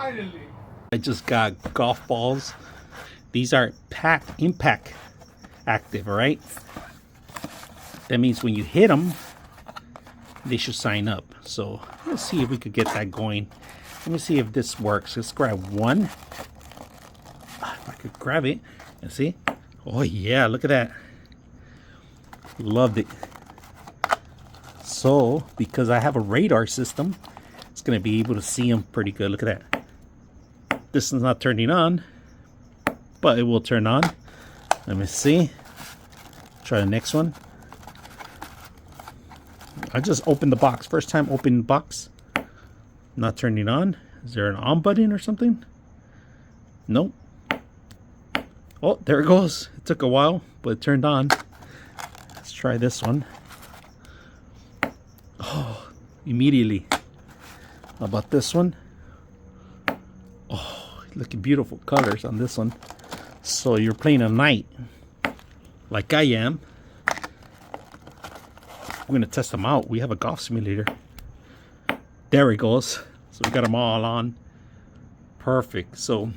Finally. I just got golf balls. These are impact active, all right? That means when you hit them, they should sign up. So let's see if we could get that going. Let me see if this works. Let's grab one. If I could grab it and see. Oh yeah, look at that. Loved it. So because I have a radar system, it's gonna be able to see them pretty good. Look at that. This is not turning on, but it will turn on. Let me see. Try the next one. I just opened the box. First time opening the box. Not turning on. Is there an on button or something? Nope. Oh, there it goes. It took a while, but it turned on. Let's try this one. Oh, immediately. How about this one? Oh, looking beautiful colors on this one. So you're playing at night, like I am. We're gonna test them out. We have a golf simulator. There it goes. So we got them all on. Perfect. So,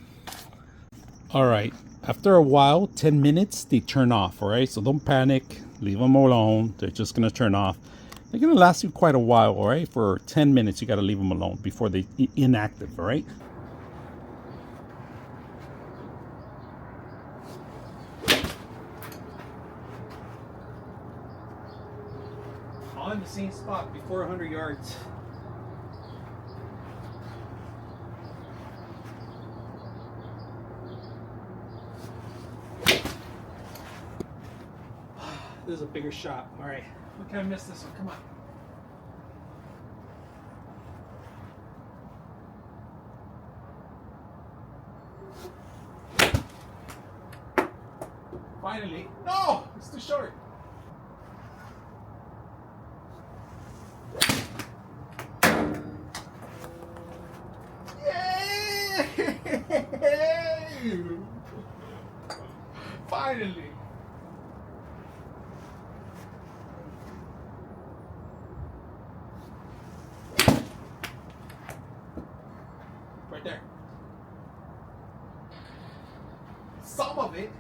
all right. After a while, 10 minutes, they turn off. All right. So don't panic. Leave them alone. They're just gonna turn off. They're gonna last you quite a while. All right. For 10 minutes, you gotta leave them alone before they inactive. All right. On the same spot before 100 yards. This is a bigger shot. All right. We can't miss this one. Come on. Finally. No! It's too short. Finally. Right there. Some of it